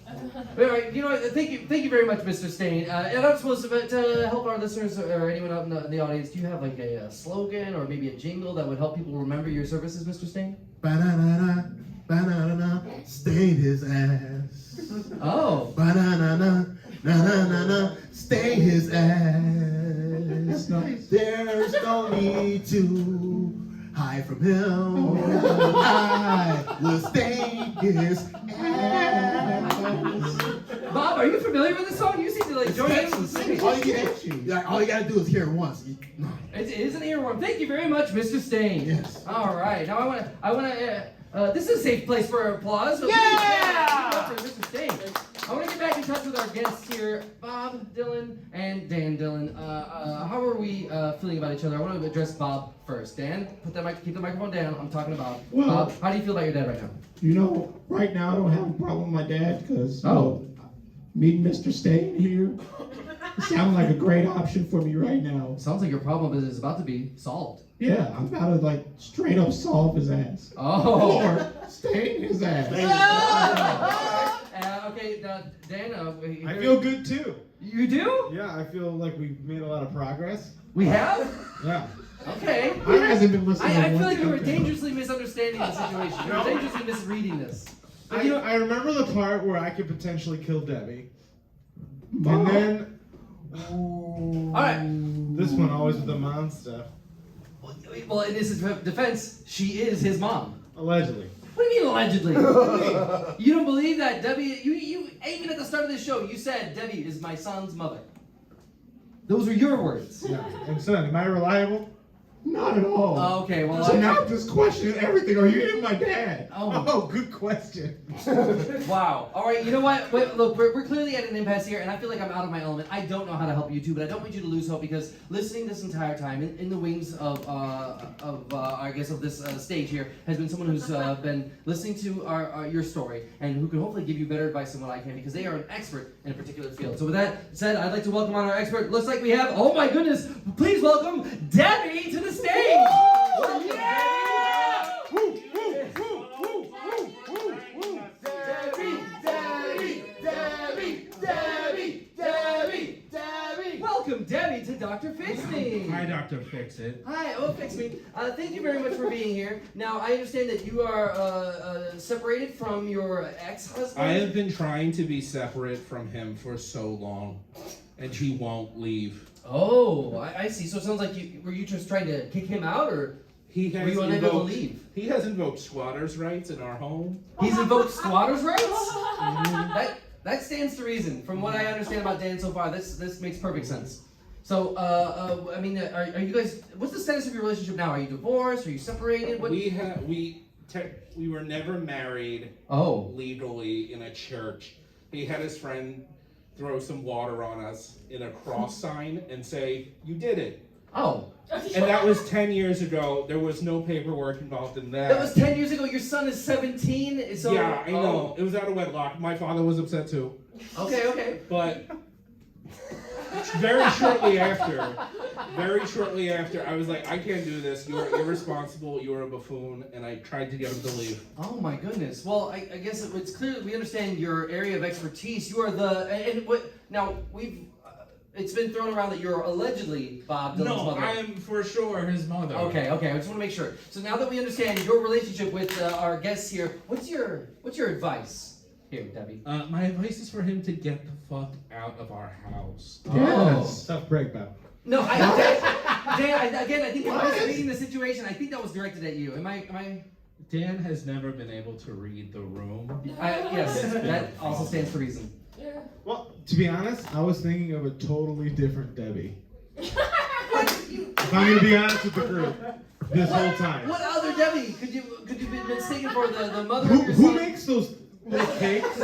All right, thank you very much, Mr. Stain. And I'm supposed to help our listeners or anyone out in the audience. Do you have like a slogan or maybe a jingle that would help people remember your services, Mr. Stain?
Ba-na-na-na, ba-na-na-na, stain his ass.
Oh.
Ba-na-na-na, na-na-na-na, stain his ass.
Nice.
There's no need to hide from him. I will stain his ass.
Bob, are you familiar with this song? You seem to like join in with the singing.
All you gotta do is hear it once.
It is an earworm. Thank you very much, Mr. Stain.
Yes.
All right. Now I want to. This is a safe place for applause. So
Yeah!
please, give it up for Mr. Stain. I want to get back in touch with our guests here, Bob Dylan and Dan Dylan. How are we feeling about each other? I want to address Bob first. Dan, keep the microphone down. I'm talking about
Well,
Bob. How do you feel about your dad right now?
You know, right now I don't have a problem with my dad because meeting Mr. Stain here sounds like a great option for me right now.
Sounds like your problem is about to be solved.
Yeah, I'm about to like straight up solve his ass.
Oh.
Or stain his ass.
Okay, Dan.
I feel good too.
You do?
Yeah, I feel like we've made a lot of progress.
We have?
Yeah.
Okay.
He hasn't been listening.
I
to
feel
one
like you were
goddamn-
dangerously misunderstanding the situation. You were dangerously misreading this.
I remember the part where I could potentially kill Debbie.
Mom.
And then
Alright.
this one always with the mom stuff.
Well, in his defense, she is his mom.
Allegedly.
What do you mean allegedly? You don't believe that Debbie? You even at the start of this show, you said Debbie is my son's mother. Those were your words.
Yeah. And son, am I reliable?
Not at all.
Oh, okay, well.
So now I'm just questioning everything. Are you even my dad?
Oh, good question.
Wow. All right, you know what? Wait, look, we're clearly at an impasse here, and I feel like I'm out of my element. I don't know how to help you two, but I don't want you to lose hope because listening this entire time in the wings of I guess of this stage here has been someone who's been listening to your story and who can hopefully give you better advice than what I can because they are an expert in a particular field. So with that said, I'd like to welcome on our expert. Looks like we have, oh my goodness, please welcome Debbie to the stage. Welcome,
Yeah! Woo, woo, woo, woo, woo, woo.
Debbie. Welcome, Debbie, to Dr. Fix Me.
Hi, Dr. Fix It.
Hi, Fix Me. Thank you very much for being here. Now, I understand that you are separated from your ex-husband.
I have been trying to be separate from him for so long, and he won't leave.
Oh, I see. So it sounds like were you just trying to kick him out, or
He has
were you unable to
invoked-
leave?
He has invoked squatters' rights in our home.
He's invoked squatters' rights? That stands to reason. From what I understand about Dan so far, this makes perfect sense. So, I mean, are you guys? What's the status of your relationship now? Are you divorced? Are you separated? What?
We were never married
Oh.
legally in a church. He had his friend throw some water on us in a cross sign and say, "You did it."
Oh.
And that was 10 years ago. There was no paperwork involved in that.
That was 10 years ago. Your son is 17. So.
Yeah, I know. It was out of wedlock. My father was upset too.
Okay.
But very shortly after, I was like, I can't do this. You are irresponsible. You are a buffoon. And I tried to get him to leave.
Oh my goodness. Well, I guess it's clear that we understand your area of expertise. You are it's been thrown around that you're allegedly Bob Dylan's
No,
mother.
I am for sure his mother.
Okay. I just want to make sure. So now that we understand your relationship with our guests here, what's your advice here, Debbie?
My advice is for him to get the fuck out of our house.
Yes. Tough break, Bob.
No, Dan, I think you're misreading the situation. I think that was directed at you. Am I?
Dan has never been able to read the room.
Yes, that also stands to reason.
Well, to be honest, I was thinking of a totally different Debbie. If I'm gonna be honest with the group, this whole time.
What other Debbie could you be mistaken for the mother of your
Who
son?
makes those little cakes?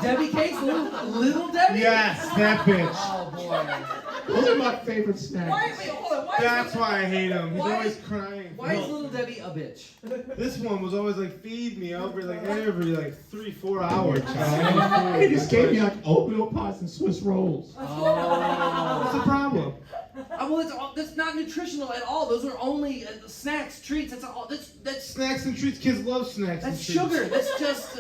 Debbie cakes, little Debbie?
Yes, that bitch.
Oh boy.
Those are my favorite snacks.
Hold on.
That's why I hate him. He's
Why-
always crying.
Why is little Debbie a bitch?
This one was always like, feed me every 3-4 hours.
He just gave me like oatmeal pies and Swiss rolls.
What's
Oh.
the problem?
Well, that's not nutritional at all. Those are only snacks, treats. That's all. That's
Snacks and treats. Kids love snacks and
that's
treats.
sugar. That's just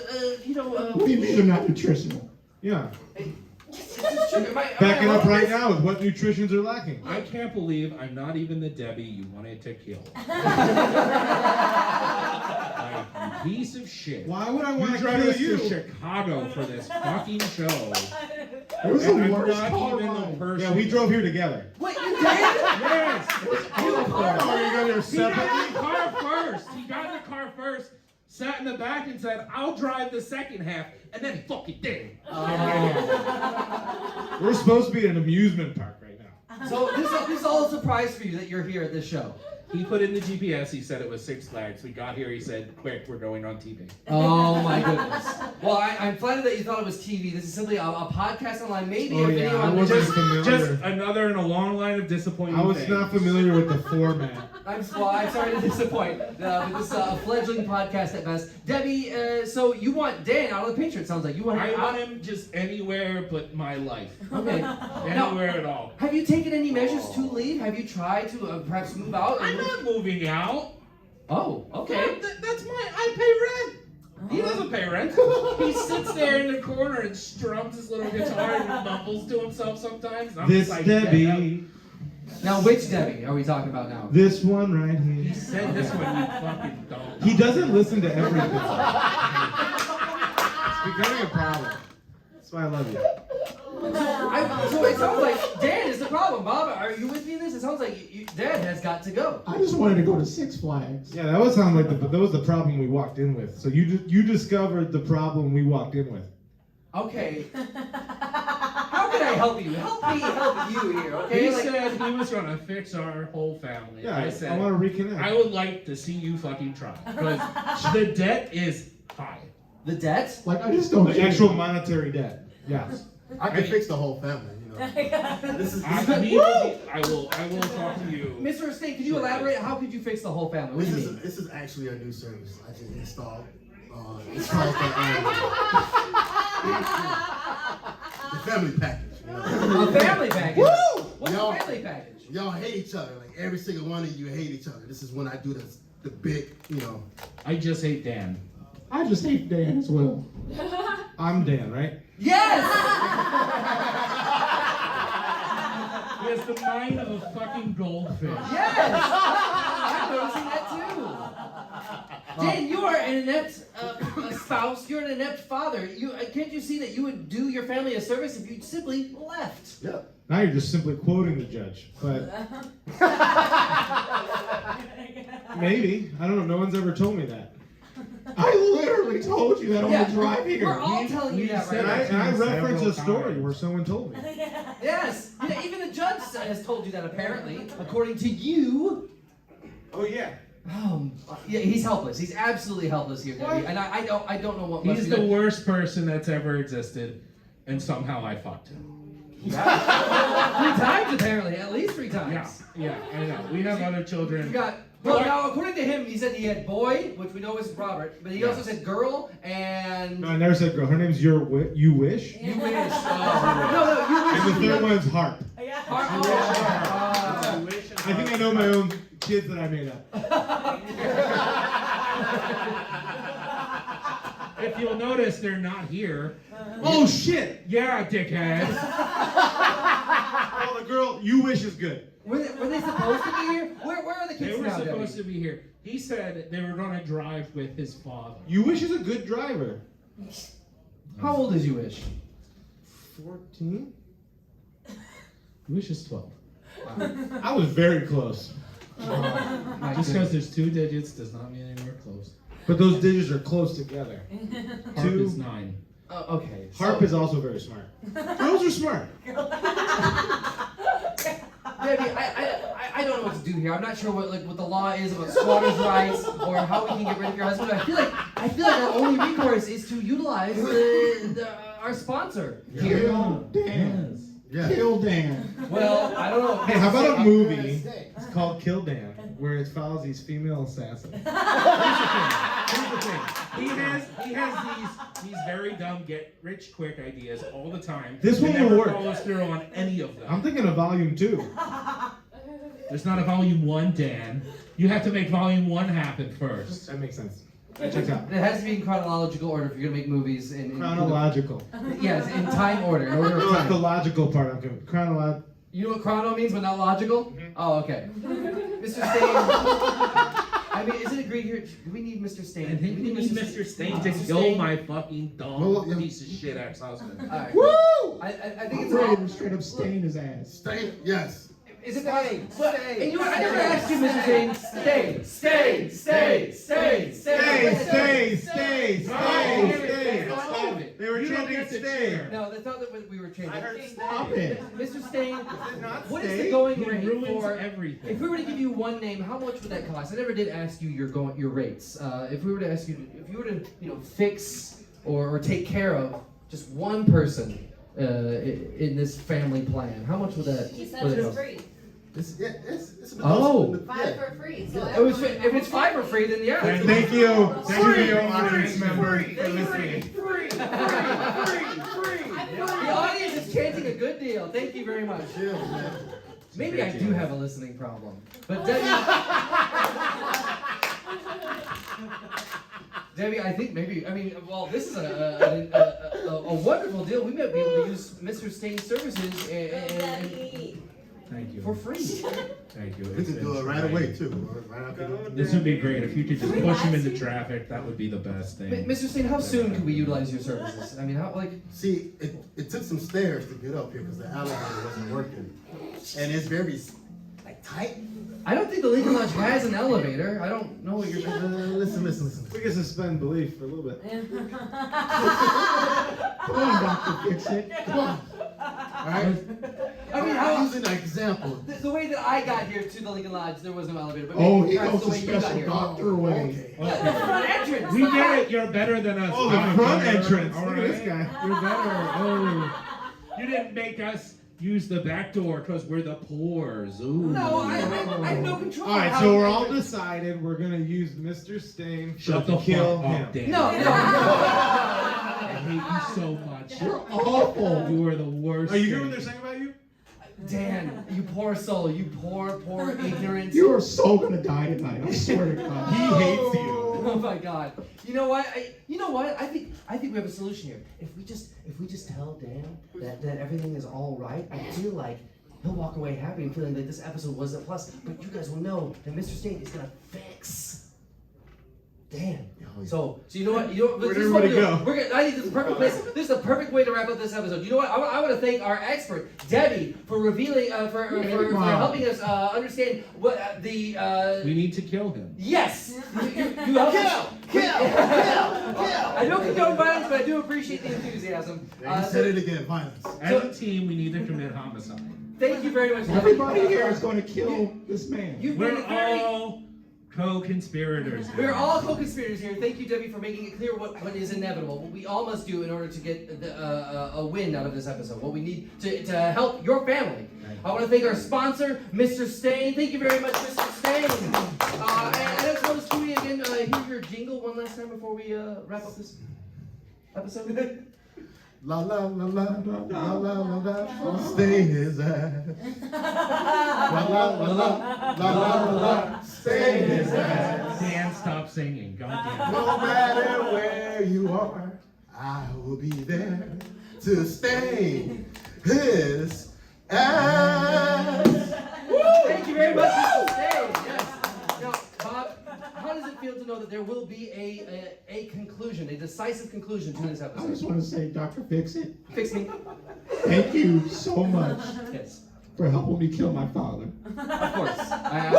What do you mean they're not nutritional?
Yeah.
It's just sugar. Am I
Backing
wrong
up
with
right
this?
now with what nutritions are lacking.
I can't believe I'm not even the Debbie you wanted to kill. Like, you piece of shit.
Why would I want
You
to
drive
kill
us
you?
to Chicago for this fucking show.
It was
And
the
I'm
worst
not
car
even the
ride.
person.
Yeah, we drove here together.
Wait, you did?
Yes!
Oh, you got your
He got
separate?
in the car first. He got in the car first, sat in the back and said, I'll drive the second half, and then he fucking did.
We're supposed to be at an amusement park right now.
So this is all a surprise for you that you're here at this show.
He put in the GPS. He said it was Six Flags. We got here. He said, "Quick, we're going on TV."
Oh my goodness. Well, I'm flattered that you thought it was TV. This is simply a podcast online, maybe a video
I
on
wasn't
YouTube.
familiar.
Just another in a long line of disappointing
I was
things.
not familiar with the format.
I'm sorry to disappoint with this fledgling podcast at best. Debbie, so you want Dan out of the picture, it sounds like. You want him
I
out?
want him just anywhere but my life.
Okay.
Anywhere at all.
Have you taken any measures to leave? Have you tried to perhaps move out?
I'm not moving out.
Oh, okay.
That's I pay rent. He doesn't pay rent. He sits there in the corner and strums his little guitar and mumbles to himself sometimes. And I'm
This
just like,
Debbie.
Now, which Debbie are we talking about now?
This one right
He
here.
said this one, you fucking don't.
He doesn't listen to everything. It's becoming a problem. That's why I love you.
So it sounds like Dan is the problem. Bob, are you with me in this? It sounds like Dan has got to go.
I just wanted to go to Six Flags.
Yeah, that would sound like that was the problem we walked in with. So you discovered the problem we walked in with.
Okay. How can I help you? Help me help you here, okay?
He said he was going to fix our whole family.
Yeah,
I said,
I want to reconnect.
I would like to see you fucking try. Because the debt is high.
The debt?
Like, I just don't
The
get
actual
it.
monetary debt. Yes.
I can fix the whole family, you know. This is
I will talk to you.
Mr. Estate, could you elaborate? How could you fix the whole family? What do you mean?
this is actually a new service I just installed. It's called the family package. You know?
A family package?
Woo!
What's
Y'all-
a family package?
Y'all hate each other. Like every single one of you hate each other. This is when I do the big, you know.
I just hate Dan.
I just hate Dan as well.
I'm Dan, right?
Yes!
He has the mind of a fucking goldfish.
Yes! I'm noticing that too. Dan, you are an inept spouse. You're an inept father. Can't you see that you would do your family a service if you simply left?
Yeah.
Now you're just simply quoting the judge. But maybe. I don't know. No one's ever told me that.
I literally told you that on the drive here.
We're all telling you that right
And
now.
I referenced a
Several
story
times.
where someone told me.
Yes. Yeah, even the judge has told you that apparently, according to you.
Oh, yeah.
Yeah, he's helpless. He's absolutely helpless here, Debbie. And I don't know what must
He's
be
the
done.
worst person that's ever existed, and somehow I fucked him.
Yeah. 3 times apparently, at least 3 times.
Yeah, I know. We have other children.
You got. Well, now according to him, he said he had boy, which we know is Robert, but he also said girl and.
No, I never said girl. Her name's You Wish.
You wish.
And
You wish.
the third one's Harp.
I
I think I know my own kids that I made up.
If you'll notice, they're not here.
Oh, shit!
Yeah, dickhead.
Oh, the girl You Wish is good.
Were they supposed to be here? Where are the kids
They were
now,
supposed
Debbie?
to be here. He said they were going to drive with his father.
You Wish is a good driver.
How old is You Wish?
14?
Wish is 12.
I was very close.
Just because there's 2 digits does not mean anywhere close.
But those digits are close together.
Harp
2.
is 9.
Okay.
Harp is also very smart. Girls are smart.
Debbie, I don't know what to do here. I'm not sure what the law is about squatters' rights or how we can get rid of your husband. I feel like our only recourse is to utilize our sponsor here.
Kill Dan.
Yeah.
Kill Dan.
Well, I don't know.
Hey, how about a movie? It's called Kill Dan, where it follows these female assassins.
Here's the thing. He has these very dumb get rich quick ideas all the time.
This one
He
will
never
work.
follows through on any of them.
I'm thinking of volume 2.
There's not a volume 1, Dan. You have to make volume 1 happen first.
That makes sense. Check it out.
It has to be in chronological order if you're gonna make movies.
Chronological.
Yes, in time order. In order of
No, it's the
time.
logical part. I'm going.
You know what chrono means, but not logical? Oh, okay. Mr. Stain. I mean, is it agreed here? Do we need Mr. Stain?
I think we need Mr. Stain to
Mr.
kill
Stain?
my fucking dumb
Well, yeah.
piece of shit ex-husband.
All right.
Woo!
I think
I'm
it's
ready
all.
to straight up stain his ass.
Stay. Yes.
Is it possible? But, and you know what? I never asked you, Mr. Stain. Stay.
Stay. They were
You don't
chanting
get to
stay.
cheer.
No, that's not what we were changing.
I heard
Stop
stay.
it.
Mr. Stain,
not
what is
stay?
the going
He
rate
ruins
for
everything.
If we were to give you one name, how much would that cost? I never did ask you your rates. If we were to ask you, if you were to, fix or take care of just one person in this family plan, how much would that?
He said
would it
it's
cost?
free.
It's a
Oh.
5 for free. So
It was, if it's 5 for free, then yeah.
Thank you. Thank
Free,
you, audience member,
free,
for listening.
free. The audience is chanting a good deal. Thank you very much.
Chill, man.
Maybe I do have a listening problem. But Debbie, I think well, this is a wonderful deal. We might be able to use Mr. Stain's services and
Thank you.
for free.
Thank you.
We can do it right away, too. Right after
This would be great. If you could just push him into traffic, that would be the best thing.
Mr. Stain, how soon could we utilize your services? I mean,
See, it took some stairs to get up here because the elevator wasn't working. And it's very, tight.
I don't think the Lincoln Lodge has an elevator. I don't know what you're doing.
Listen.
We can suspend belief for a little bit.
Come on, Dr. Fix-It. Come on.
All right?
I mean,
I'm using an example.
the way that I got here to the Lincoln Lodge, there was no elevator. But
Oh,
maybe
he
that's
goes
the
the
way you got
special
here.
doctor way.
Okay.
Yeah, the front entrance.
We get it. You're better than us.
Oh, the front entrance.
All
Look at
right.
this guy.
You're better. Oh, you didn't make us use the back door because we're the poors. Ooh.
No, I have no control.
All right,
how
so
you
we're all
enter.
decided we're gonna use Mr. Stain
Shut
to
the
kill
fuck
him.
up, Dan.
No.
I hate you so much.
You're awful.
You are the worst.
Are you hearing
thing.
what they're saying about you?
Dan, you poor soul, you poor ignorant.
You are so gonna die tonight. I swear to God.
He hates you.
Oh my God! You know what? I think we have a solution here. If we just tell Dan that everything is all right, I feel like he'll walk away happy and feeling like this episode was a plus. But you guys will know that Mr. Stain is gonna fix Dan. So you know what?
Where'd
this is what
everybody
we're
go?
gonna, I think this is the perfect place. This is the perfect way to wrap up this episode. You know what? I want to thank our expert Debbie for revealing for helping us understand what
We need to kill him.
Yes! You helped
Kill!
I don't condone violence, but I do appreciate the enthusiasm.
You said it again, violence.
As a team, we need to commit homicide.
Thank you very much.
Everybody here is going to kill this man.
You've been
We're
very...
all co-conspirators.
We're all co-conspirators here. Thank you, Debbie, for making it clear what is inevitable, what we all must do in order to get a win out of this episode, what we need to help your family. I want to thank our sponsor, Mr. Stain. Thank you very much, Mr. Stain. And I just want to squeeze again, hear your jingle one last time before we wrap up this episode.
La la la la la la la la la. Stain his ass. La la la la la la la. Stain his ass.
Dan, stop singing. God damn.
No matter where you are, I will be there to stain his ass.
Thank you very much, Mr. Stain. Yes. Now, Bob, how does it feel to know that there will be a conclusion, a decisive conclusion to this
I
episode?
just want to say, Dr. Fix-It,
Fix me.
thank you so much
Yes.
for helping me kill my father.
Of course. I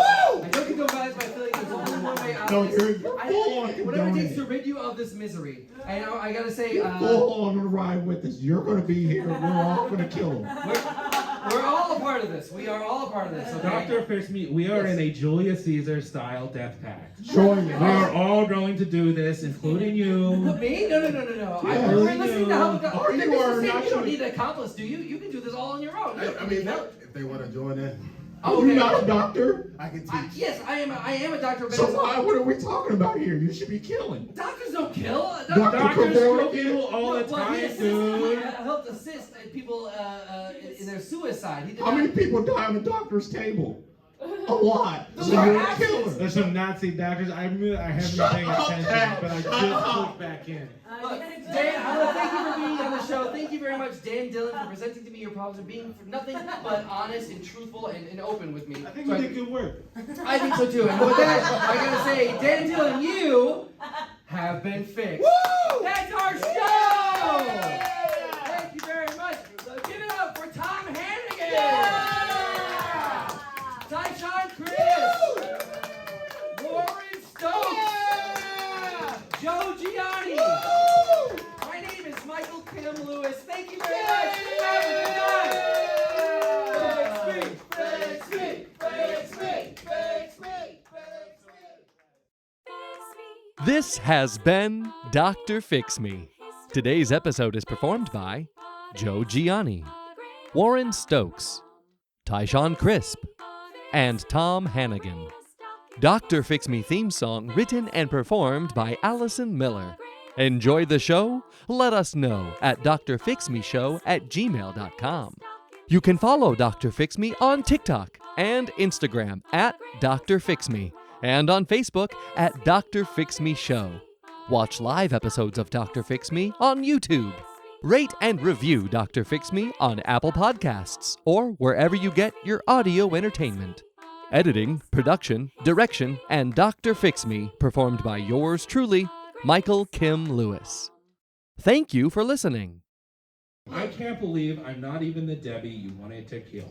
don't condone violence, but I feel like there's only one way out
No,
of this.
you're full on
Whatever it
condoning
takes to
it.
rid you of this misery. I gotta say,
Go on the ride with us. You're going to be here. We're all going to kill him.
we're all a part of this. We are all a part of this. Okay?
Dr. Fixme, we are in a Julius Caesar style death pact.
Join
We
us.
are all going to do this, including you.
Me? No.
Yeah.
We're listening to help.
Or you
Mr.
are
Stain,
not
you don't
sure.
need an accomplice, do you? You can do this all on your own.
I mean, if they want to join in,
Oh,
You're
okay.
not a doctor.
I can teach.
Yes, I am a doctor. But
So what are we talking about here? You should be killing.
doctors don't kill.
Dr.
Doctors
Kavor-
kill people all the
Well, he
time,
assists,
dude.
he helped assist people in their suicide. He did
How many
not-
people die on the doctor's table? A lot.
Those
So
are
you're a
accidents.
killer.
There's some Nazi doctors. I haven't been paying attention, but I just clicked back in.
Look, Dan, I want to thank you for being on the show. Thank you very much, Dan Dillon, for presenting to me your problems and being nothing but honest and truthful and open with me.
I think
So
we did good work.
I think so too. And with that, I gotta say, Dan Dillon, you have been fixed.
Woo!
That's our show! Thank you very much. So give it up for Tom Hannigan! Tyshawn Chrisp! Warren Stokes! Joe Gianni! My name is Michael
This has been Dr. Fix Me. Today's episode is performed by Joe Gianni, Warren Stokes, Tyshawn Chrisp, and Tom Hannigan. Dr. Fix Me theme song written and performed by Allison Miller. Enjoy the show? Let us know at drfixmeshow@gmail.com. You can follow Dr. Fix Me on TikTok and Instagram at Dr. Fix Me, and on Facebook at Dr. Fix Me Show. Watch live episodes of Dr. Fix Me on YouTube. Rate and review Dr. Fix Me on Apple Podcasts or wherever you get your audio entertainment. Editing, production, direction, and Dr. Fix Me performed by yours truly, Michael Kim Lewis. Thank you for listening.
I can't believe I'm not even the Debbie you wanted to kill.